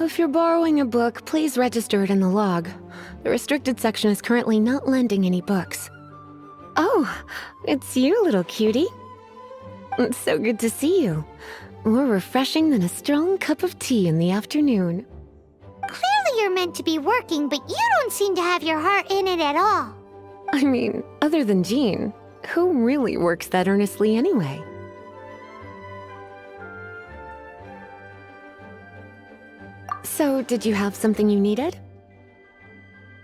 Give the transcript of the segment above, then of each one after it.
If you're borrowing a book, please register it in the log. The restricted section is currently not lending any books. Oh, it's you, little cutie. It's so good to see you. More refreshing than a strong cup of tea in the afternoon. Clearly you're meant to be working, but you don't seem to have your heart in it at all. I mean, other than Jean, who really works that earnestly anyway? So, did you have something you needed?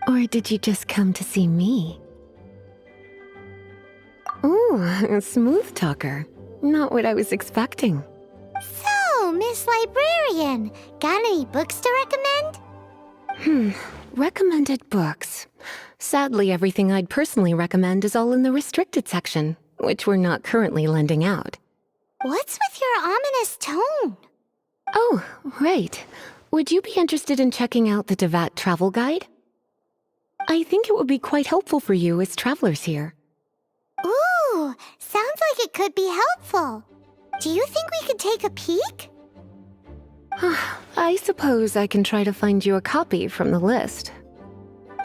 Or did you just come to see me? Ooh, a smooth talker. Not what I was expecting. So, Miss Librarian, got any books to recommend? Recommended books. Sadly, everything I'd personally recommend is all in the restricted section, which we're not currently lending out. What's with your ominous tone? Oh, right. Would you be interested in checking out the Devat travel guide? I think it would be quite helpful for you as travelers here. Ooh, sounds like it could be helpful. Do you think we could take a peek? I suppose I can try to find you a copy from the list.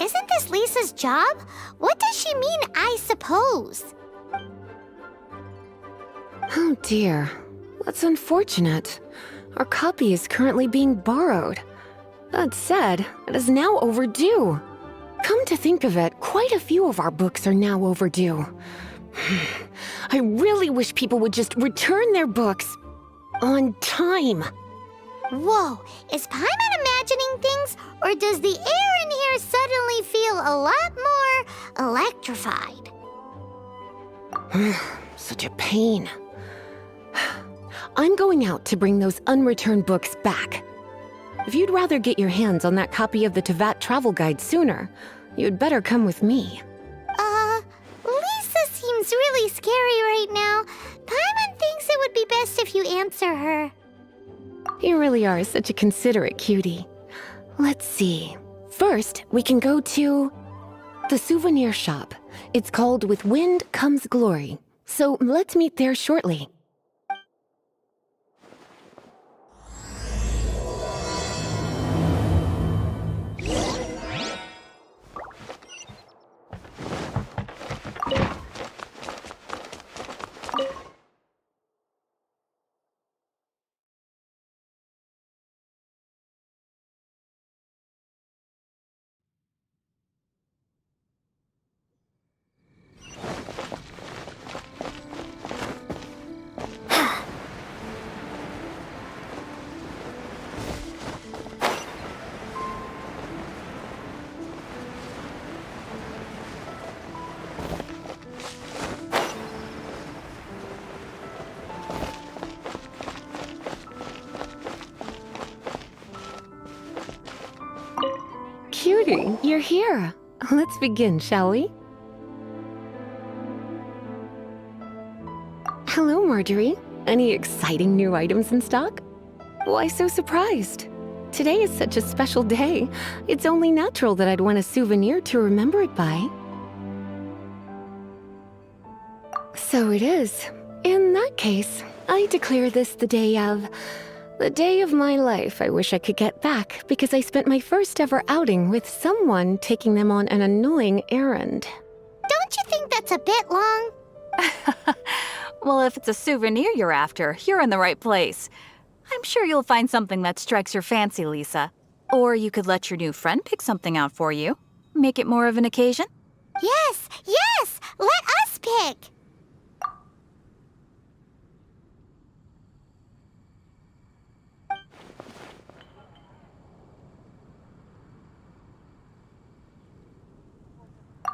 Isn't this Lisa's job? What does she mean, I suppose? Oh dear, that's unfortunate. Our copy is currently being borrowed. That said, it is now overdue. Come to think of it, quite a few of our books are now overdue. I really wish people would just return their books on time. Whoa, is Paimon imagining things, or does the air in here suddenly feel a lot more electrified? Such a pain. I'm going out to bring those unreturned books back. If you'd rather get your hands on that copy of the Tevat travel guide sooner, you'd better come with me. Lisa seems really scary right now. Paimon thinks it would be best if you answer her. You really are such a considerate cutie. Let's see. First, we can go to the souvenir shop. It's called With Wind Comes Glory. So let's meet there shortly. Cutie, you're here. Let's begin, shall we? Hello, Marjorie. Any exciting new items in stock? Why so surprised? Today is such a special day. It's only natural that I'd want a souvenir to remember it by. So it is. In that case, I declare this the day of my life I wish I could get back because I spent my first ever outing with someone taking them on an annoying errand. Don't you think that's a bit long? Well, if it's a souvenir you're after, you're in the right place. I'm sure you'll find something that strikes your fancy, Lisa. Or you could let your new friend pick something out for you. Make it more of an occasion. Yes, yes! Let us pick!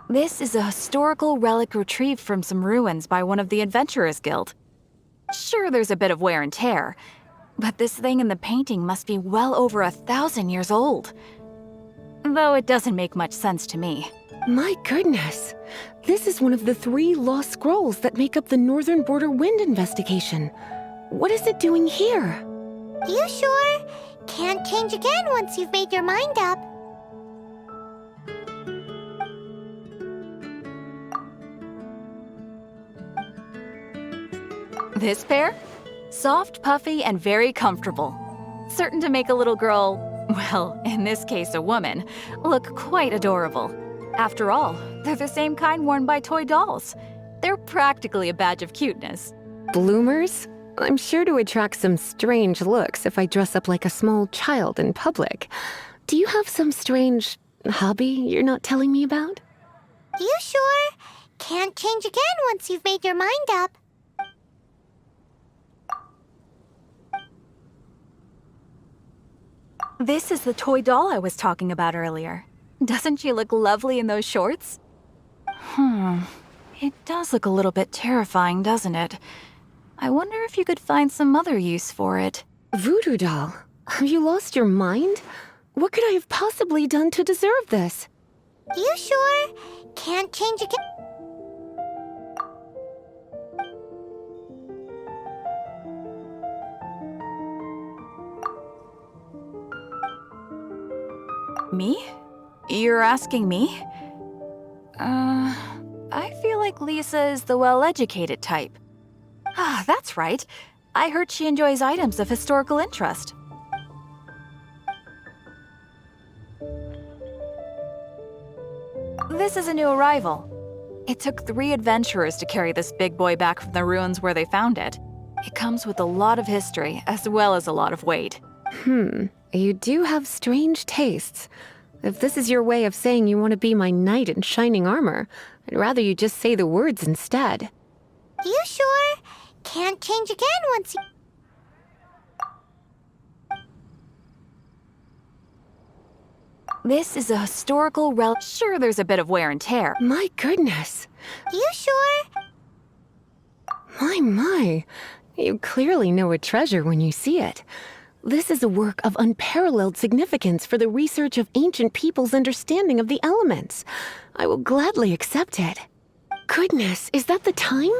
This is a historical relic retrieved from some ruins by one of the Adventurers Guild. Sure, there's a bit of wear and tear, but this thing in the painting must be well over 1,000 years old. Though it doesn't make much sense to me. My goodness! This is one of the 3 lost scrolls that make up the Northern Border Wind investigation. What is it doing here? You sure? Can't change again once you've made your mind up. This pair? Soft, puffy, and very comfortable. Certain to make a little girl Well, in this case, a woman, look quite adorable. After all, they're the same kind worn by toy dolls. They're practically a badge of cuteness. Bloomers? I'm sure to attract some strange looks if I dress up like a small child in public. Do you have some strange hobby you're not telling me about? You sure? Can't change again once you've made your mind up. This is the toy doll I was talking about earlier. Doesn't she look lovely in those shorts? It does look a little bit terrifying, doesn't it? I wonder if you could find some other use for it. Voodoo doll? Have you lost your mind? What could I have possibly done to deserve this? You sure? Can't change again. Me? You're asking me? I feel like Lisa is the well-educated type. Ah, that's right. I heard she enjoys items of historical interest. This is a new arrival. It took 3 adventurers to carry this big boy back from the ruins where they found it. It comes with a lot of history, as well as a lot of weight. You do have strange tastes. If this is your way of saying you want to be my knight in shining armor, I'd rather you just say the words instead. You sure? Can't change again once you... This is a historical relic. Sure, there's a bit of wear and tear. My goodness. You sure? My. You clearly know a treasure when you see it. This is a work of unparalleled significance for the research of ancient people's understanding of the elements. I will gladly accept it. Goodness, is that the time?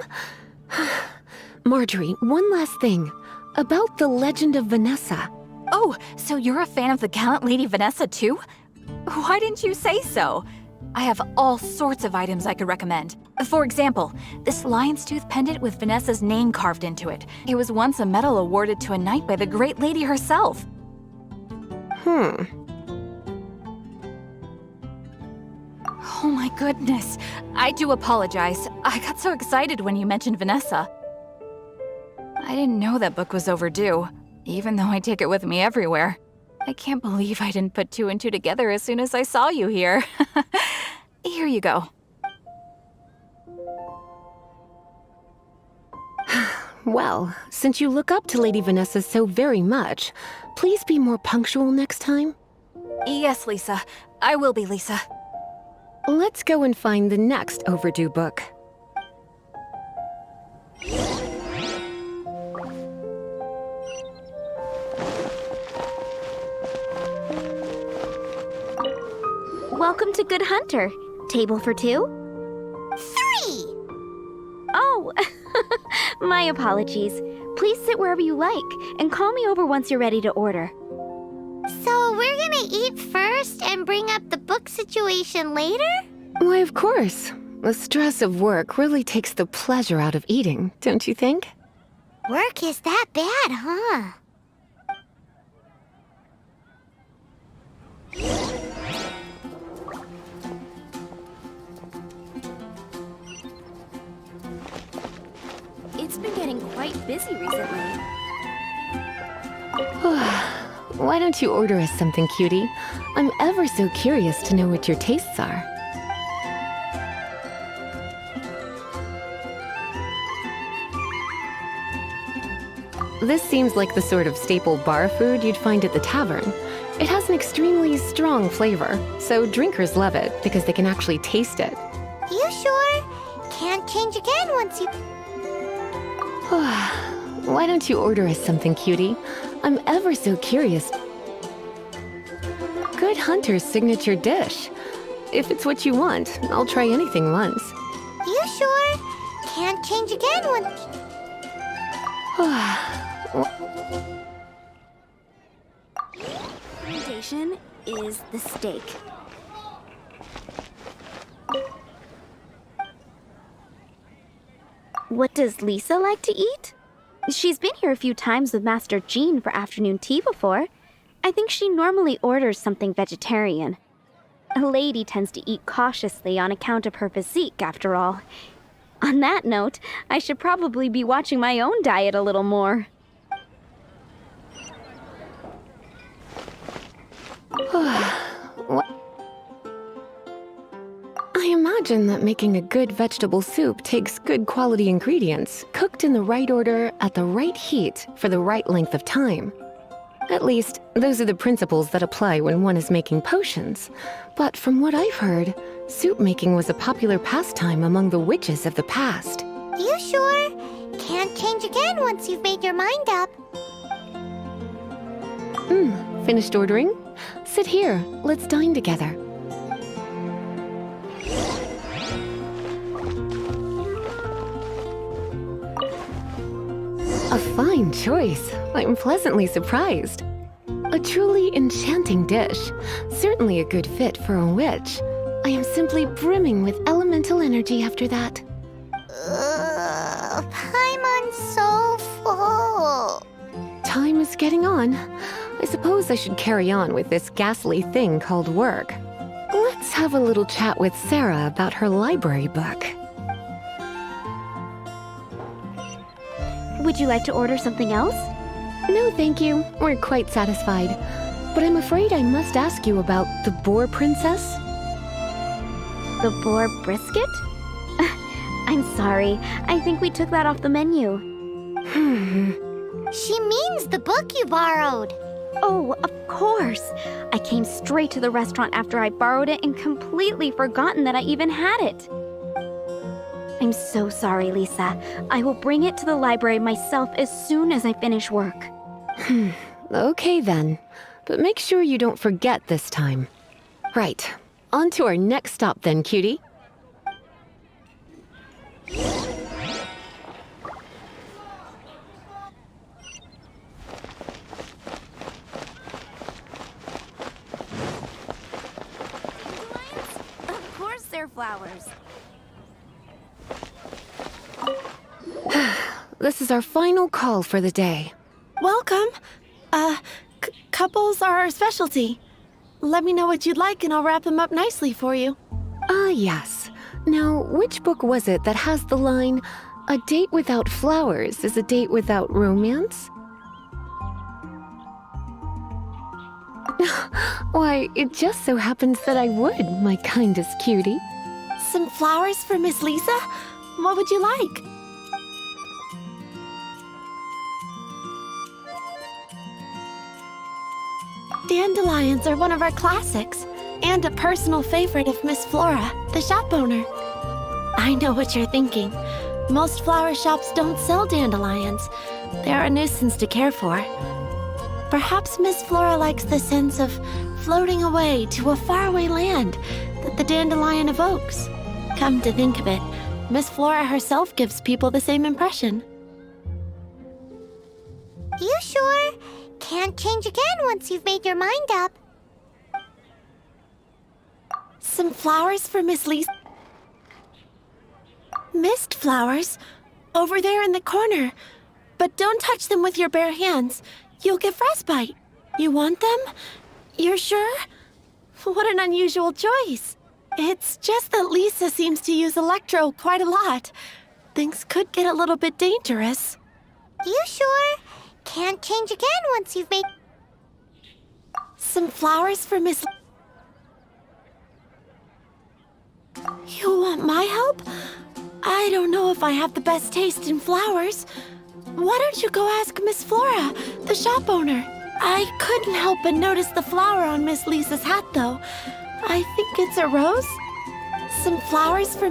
Marjorie, one last thing. About the legend of Vanessa. Oh, so you're a fan of the gallant Lady Vanessa too? Why didn't you say so? I have all sorts of items I could recommend. For example, this lion's tooth pendant with Vanessa's name carved into it. It was once a medal awarded to a knight by the great lady herself. Hmm. Oh my goodness. I do apologize. I got so excited when you mentioned Vanessa. I didn't know that book was overdue, even though I take it with me everywhere. I can't believe I didn't put 2 and 2 together as soon as I saw you here. Here you go. Well, since you look up to Lady Vanessa so very much, please be more punctual next time. Yes, Lisa. I will be, Lisa. Let's go and find the next overdue book. Welcome to Good Hunter. Table for 2? 3! Oh, my apologies. Please sit wherever you like, and call me over once you're ready to order. So we're gonna eat first and bring up the book situation later? Why, of course. The stress of work really takes the pleasure out of eating, don't you think? Work is that bad, huh? It's been getting quite busy recently. Why don't you order us something, cutie? I'm ever so curious to know what your tastes are. This seems like the sort of staple bar food you'd find at the tavern. It has an extremely strong flavor, so drinkers love it because they can actually taste it. You sure? Can't change again once you... Why don't you order us something, cutie? I'm ever so curious. Good Hunter's signature dish. If it's what you want, I'll try anything once. You sure? Can't change again once... Recommendation is the steak. What does Lisa like to eat? She's been here a few times with Master Jean for afternoon tea before. I think she normally orders something vegetarian. A lady tends to eat cautiously on account of her physique, after all. On that note, I should probably be watching my own diet a little more. What? I imagine that making a good vegetable soup takes good quality ingredients, cooked in the right order, at the right heat, for the right length of time. At least, those are the principles that apply when one is making potions. But from what I've heard, soup making was a popular pastime among the witches of the past. You sure? Can't change again once you've made your mind up. Finished ordering? Sit here, let's dine together. A fine choice. I'm pleasantly surprised. A truly enchanting dish. Certainly a good fit for a witch. I am simply brimming with elemental energy after that. Paimon's so full. Time is getting on. I suppose I should carry on with this ghastly thing called work. Let's have a little chat with Sarah about her library book. Would you like to order something else? No, thank you. We're quite satisfied. But I'm afraid I must ask you about the Boar Princess. The boar brisket? I'm sorry. I think we took that off the menu. She means the book you borrowed. Oh, of course. I came straight to the restaurant after I borrowed it and completely forgotten that I even had it. I'm so sorry, Lisa. I will bring it to the library myself as soon as I finish work. Okay then. But make sure you don't forget this time. Right. On to our next stop then, cutie. Of course they're flowers. This is our final call for the day. Welcome. Couples are our specialty. Let me know what you'd like and I'll wrap them up nicely for you. Yes. Now, which book was it that has the line, "A date without flowers is a date without romance"? Why, it just so happens that I would, my kindest cutie. Some flowers for Miss Lisa? What would you like? Dandelions are one of our classics, and a personal favorite of Miss Flora, the shop owner. I know what you're thinking. Most flower shops don't sell dandelions. They're a nuisance to care for. Perhaps Miss Flora likes the sense of floating away to a faraway land that the dandelion evokes. Come to think of it, Miss Flora herself gives people the same impression. You sure? Can't change again once you've made your mind up. Some flowers for Miss Lisa. Mist flowers? Over there in the corner. But don't touch them with your bare hands. You'll get frostbite. You want them? You're sure? What an unusual choice. It's just that Lisa seems to use Electro quite a lot. Things could get a little bit dangerous. You sure? Can't change again once you've made... Some flowers for Miss... You want my help? I don't know if I have the best taste in flowers. Why don't you go ask Miss Flora, the shop owner? I couldn't help but notice the flower on Miss Lisa's hat, though. I think it's a rose? Some flowers for...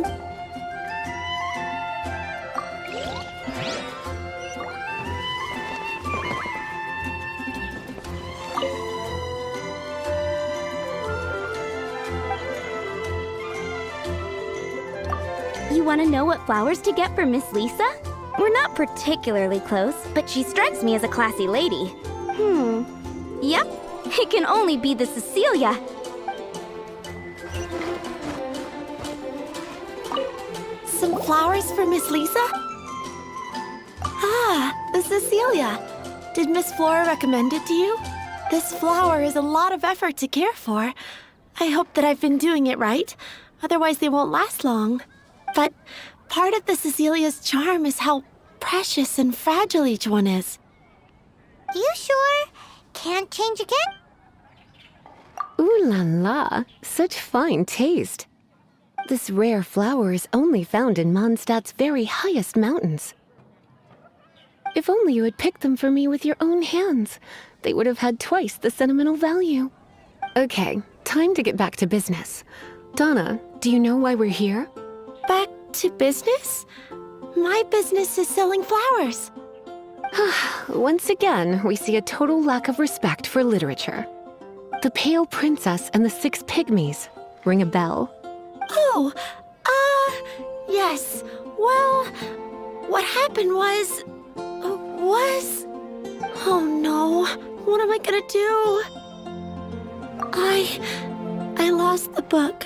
You want to know what flowers to get for Miss Lisa? We're not particularly close, but she strikes me as a classy lady. Yep, it can only be the Cecilia. Some flowers for Miss Lisa? Ah, the Cecilia. Did Miss Flora recommend it to you? This flower is a lot of effort to care for. I hope that I've been doing it right, otherwise they won't last long. But part of the Cecilia's charm is how precious and fragile each one is. You sure? Can't change again? Ooh la la, such fine taste. This rare flower is only found in Mondstadt's very highest mountains. If only you had picked them for me with your own hands, they would have had twice the sentimental value. Okay, time to get back to business. Donna, do you know why we're here? Back to business? My business is selling flowers. Once again, we see a total lack of respect for literature. The Pale Princess and the Six Pygmies. Ring a bell? Oh, yes. Well, what happened was... Oh no, what am I gonna do? I lost the book.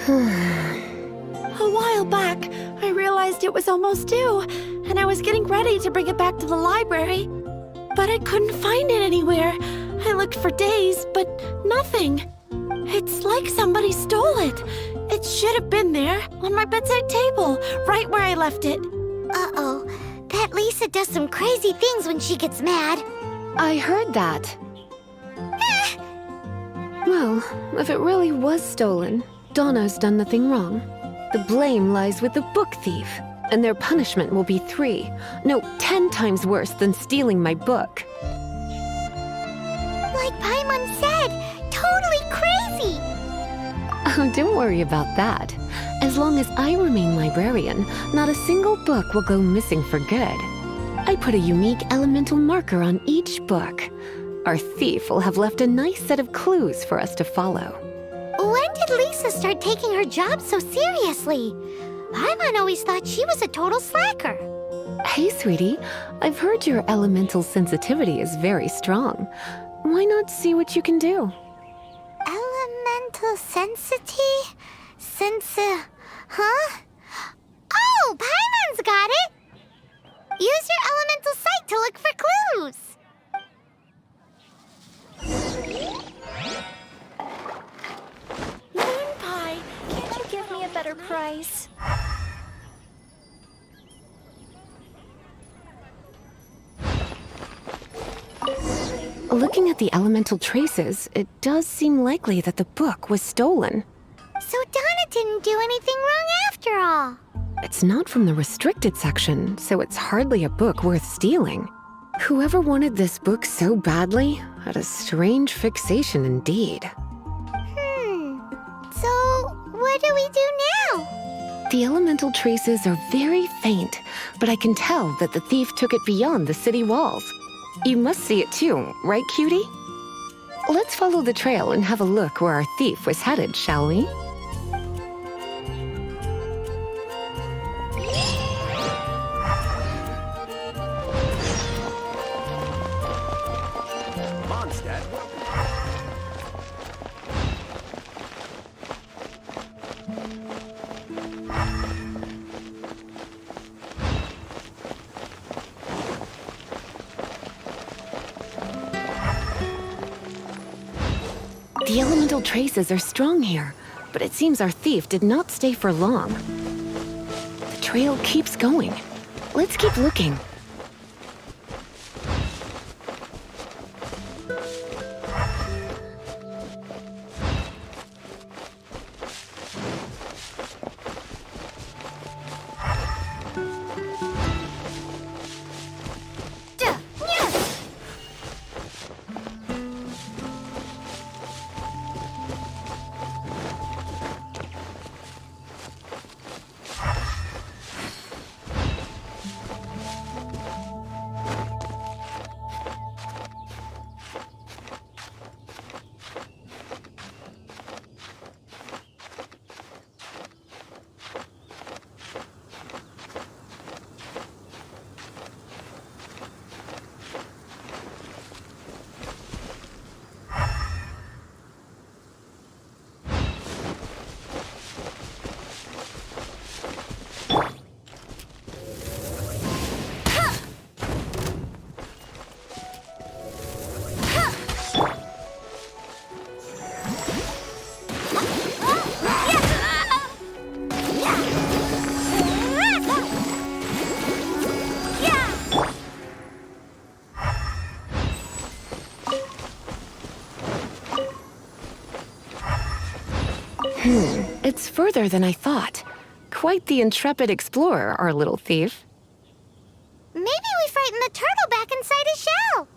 A while back, I realized it was almost due, and I was getting ready to bring it back to the library. But I couldn't find it anywhere. I looked for days, but nothing. It's like somebody stole it. It should have been there, on my bedside table, right where I left it. Uh-oh. That Lisa does some crazy things when she gets mad. I heard that. Well, if it really was stolen, Donna's done nothing wrong. The blame lies with the book thief, and their punishment will be 10 times worse than stealing my book. Like Paimon said, totally crazy! Oh, don't worry about that. As long as I remain librarian, not a single book will go missing for good. I put a unique elemental marker on each book. Our thief will have left a nice set of clues for us to follow. When did Lisa start taking her job so seriously? Paimon always thought she was a total slacker. Hey, sweetie, I've heard your elemental sensitivity is very strong. Why not see what you can do? Elemental sensity? Huh? Oh, Paimon's got it! Use your elemental sight to look for clues. Moon Pie, can't you give me a better price? Looking at the elemental traces, it does seem likely that the book was stolen. So Donna didn't do anything wrong after all. It's not from the restricted section, so it's hardly a book worth stealing. Whoever wanted this book so badly had a strange fixation indeed. So what do we do now? The elemental traces are very faint, but I can tell that the thief took it beyond the city walls. You must see it too, right, cutie? Let's follow the trail and have a look where our thief was headed, shall we? The elemental traces are strong here, but it seems our thief did not stay for long. The trail keeps going. Let's keep looking. It's further than I thought. Quite the intrepid explorer, our little thief. Maybe we frighten the turtle back inside his shell.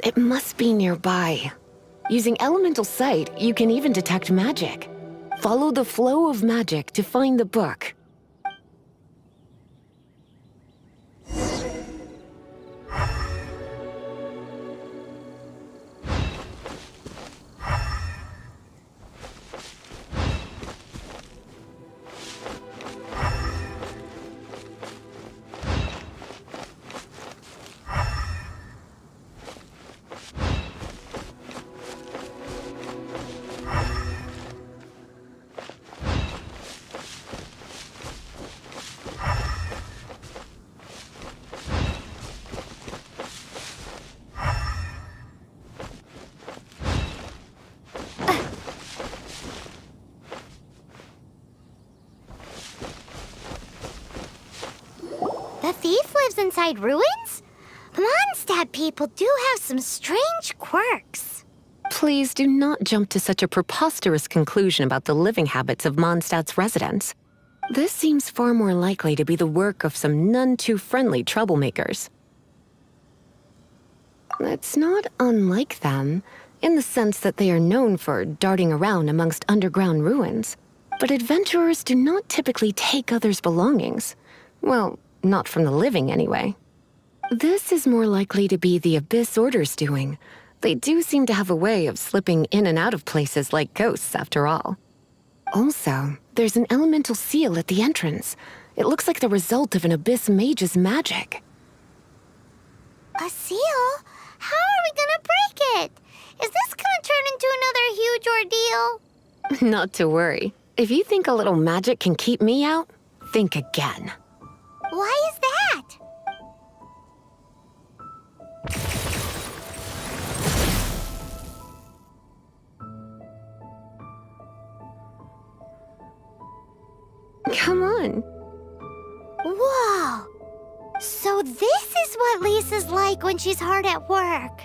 It must be nearby. Using elemental sight, you can even detect magic. Follow the flow of magic to find the book. The thief lives inside ruins? Mondstadt people do have some strange quirks. Please do not jump to such a preposterous conclusion about the living habits of Mondstadt's residents. This seems far more likely to be the work of some none-too-friendly troublemakers. It's not unlike them, in the sense that they are known for darting around amongst underground ruins. But adventurers do not typically take others' belongings. Well, not from the living, anyway. This is more likely to be the Abyss Order's doing. They do seem to have a way of slipping in and out of places like ghosts, after all. Also, there's an elemental seal at the entrance. It looks like the result of an Abyss mage's magic. A seal? How are we gonna break it? Is this gonna turn into another huge ordeal? Not to worry. If you think a little magic can keep me out, think again. Why is that? Come on. Whoa! So this is what Lisa's like when she's hard at work.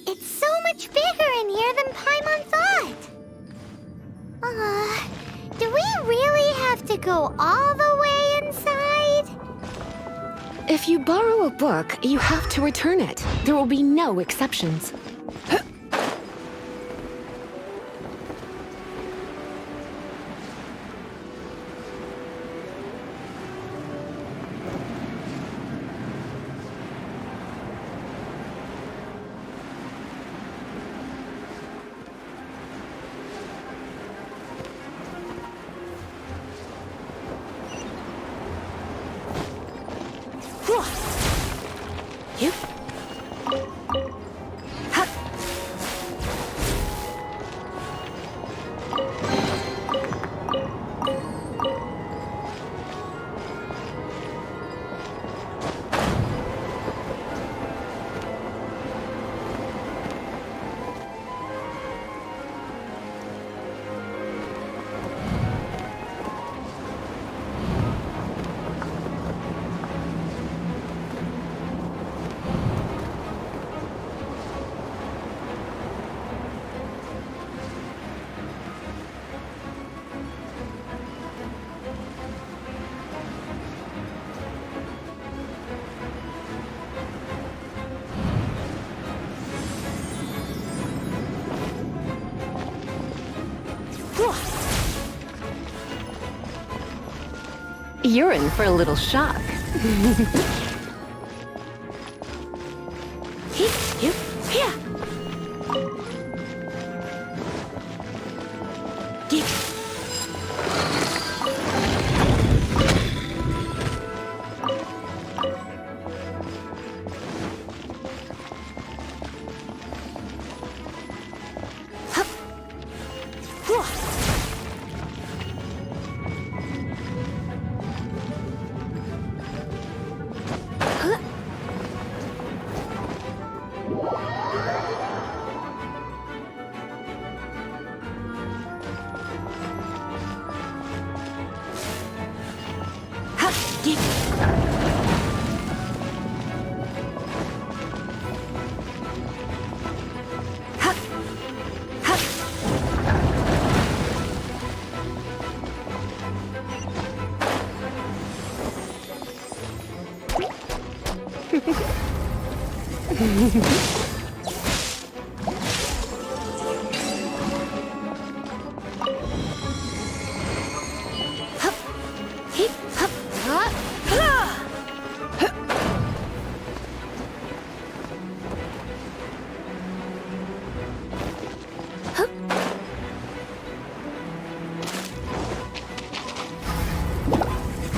It's so much bigger in here than Paimon thought. Do we really have to go all the way inside? If you borrow a book, you have to return it. There will be no exceptions. Yep. Ha! You're in for a little shock.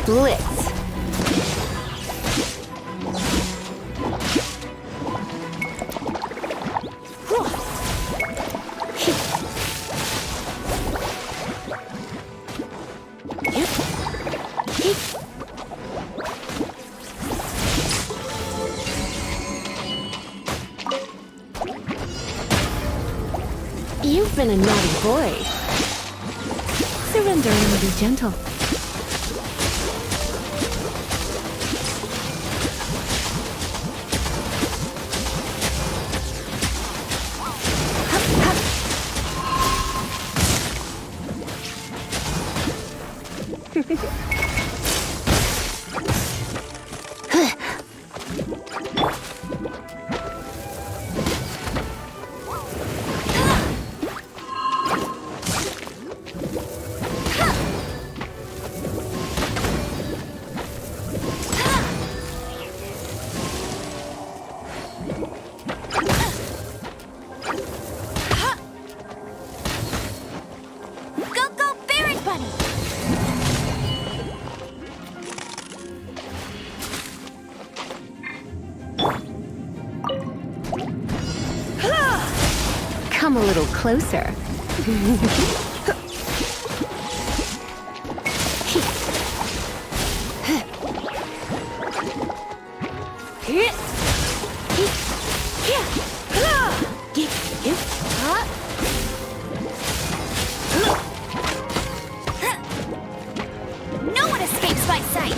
Blitz. You've been a naughty boy. Surrender and be gentle. Come a little closer. No one escapes my sight!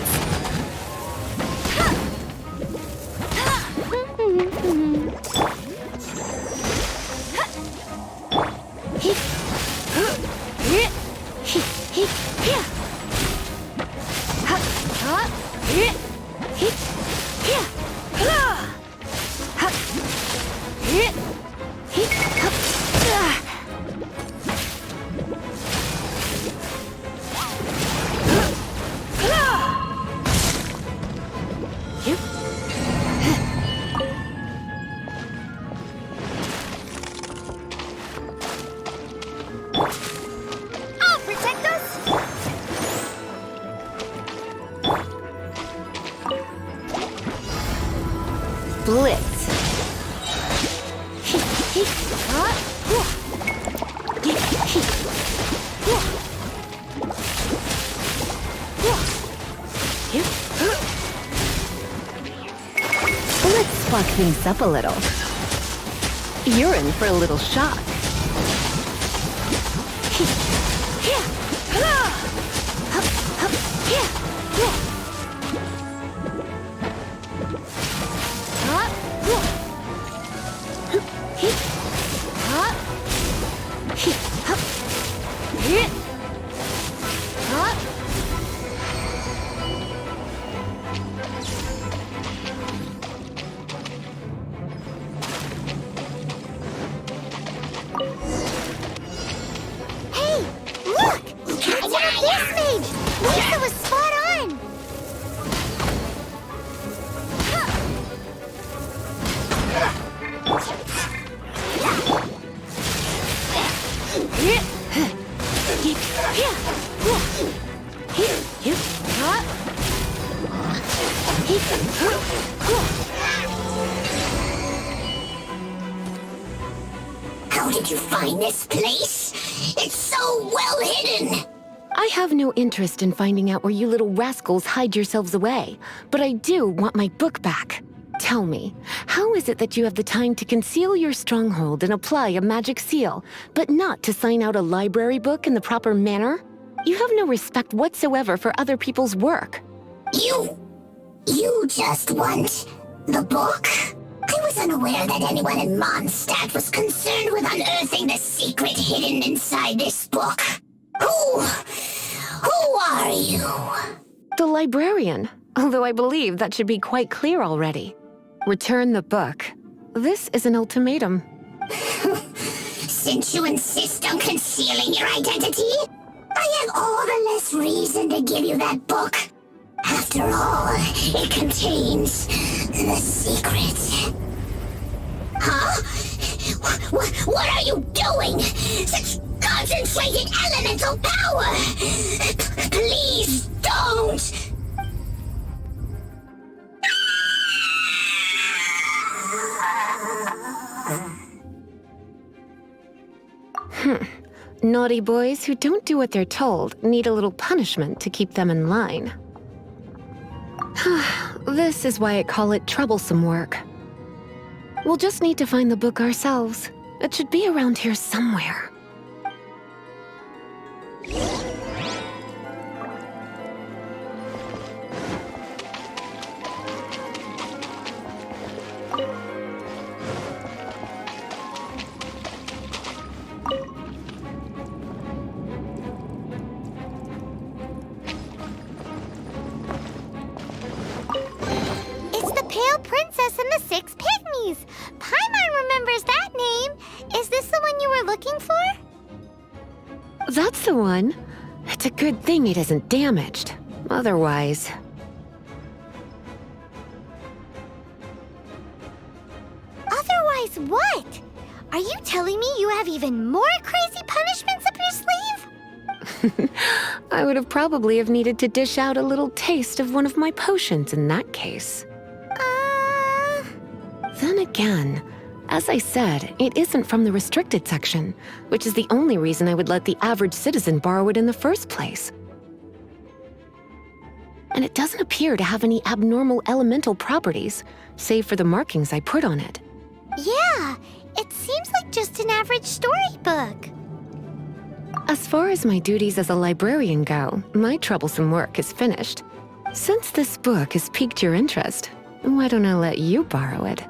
Blitz. Let's spark things up a little. You're in for a little shock. Hey, look! It's our this mage! Lisa was spot on! How did you find this place? It's so well hidden! I have no interest in finding out where you little rascals hide yourselves away, but I do want my book back. Tell me, how is it that you have the time to conceal your stronghold and apply a magic seal, but not to sign out a library book in the proper manner? You have no respect whatsoever for other people's work. You just want the book? I was unaware that anyone in Mondstadt was concerned with unearthing the secret hidden inside this book. Who are you? The librarian, although I believe that should be quite clear already. Return the book. This is an ultimatum. Since you insist on concealing your identity, I have all the less reason to give you that book. After all, it contains the secret. Huh? What are you doing? Such concentrated elemental power! Please don't! Naughty boys who don't do what they're told need a little punishment to keep them in line. This is why I call it troublesome work. We'll just need to find the book ourselves. It should be around here somewhere. It's the Pale Princess and the Six Pygmies! Paimon remembers that name! Is this the one you were looking for? That's the one. It's a good thing it isn't damaged. Otherwise... Otherwise what? Are you telling me you have even more crazy punishments up your sleeve? I would have probably have needed to dish out a little taste of one of my potions in that case. Then again, as I said, it isn't from the restricted section, which is the only reason I would let the average citizen borrow it in the first place. And it doesn't appear to have any abnormal elemental properties, save for the markings I put on it. Yeah, it seems like just an average storybook. As far as my duties as a librarian go, my troublesome work is finished. Since this book has piqued your interest, why don't I let you borrow it?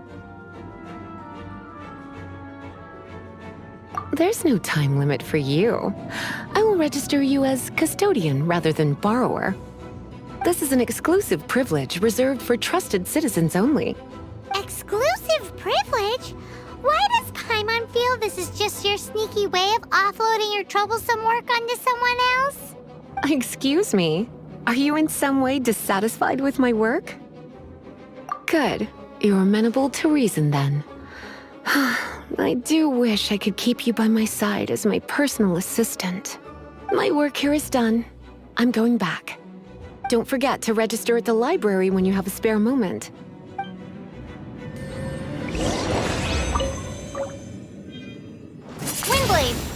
There's no time limit for you. I will register you as custodian rather than borrower. This is an exclusive privilege reserved for trusted citizens only. Exclusive privilege? Why does Paimon feel this is just your sneaky way of offloading your troublesome work onto someone else? Excuse me, are you in some way dissatisfied with my work? Good, you're amenable to reason then. I do wish I could keep you by my side as my personal assistant. My work here is done. I'm going back. Don't forget to register at the library when you have a spare moment. Windblade!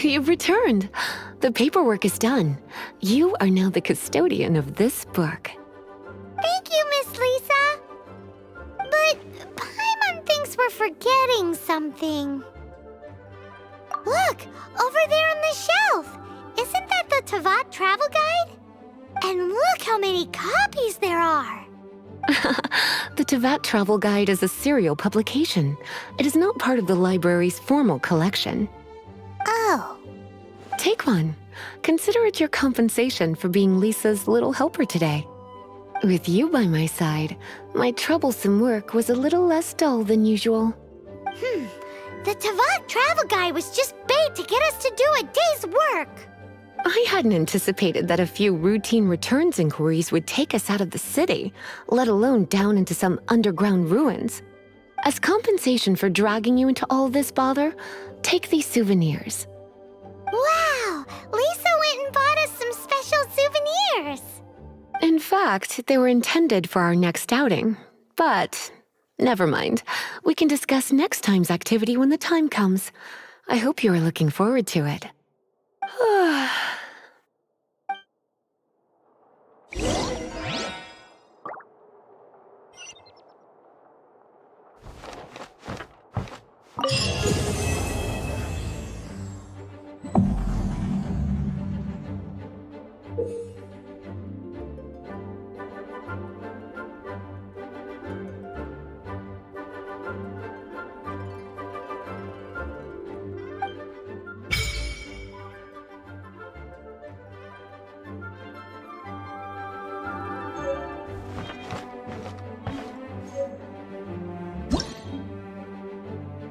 You've returned. The paperwork is done. You are now the custodian of this book. Thank you, Miss Lisa. But Paimon thinks we're forgetting something. Look, over there on the shelf. Isn't that the Tavat travel guide? And look how many copies there are. The Tavat Travel Guide is a serial publication. It is not part of the library's formal collection. Oh. Take one. Consider it your compensation for being Lisa's little helper today. With you by my side, my troublesome work was a little less dull than usual. The Tavat travel guide was just bait to get us to do a day's work. I hadn't anticipated that a few routine returns inquiries would take us out of the city, let alone down into some underground ruins. As compensation for dragging you into all this bother, take these souvenirs. Wow! Lisa went and bought us some special souvenirs. In fact, they were intended for our next outing. But never mind. We can discuss next time's activity when the time comes. I hope you are looking forward to it.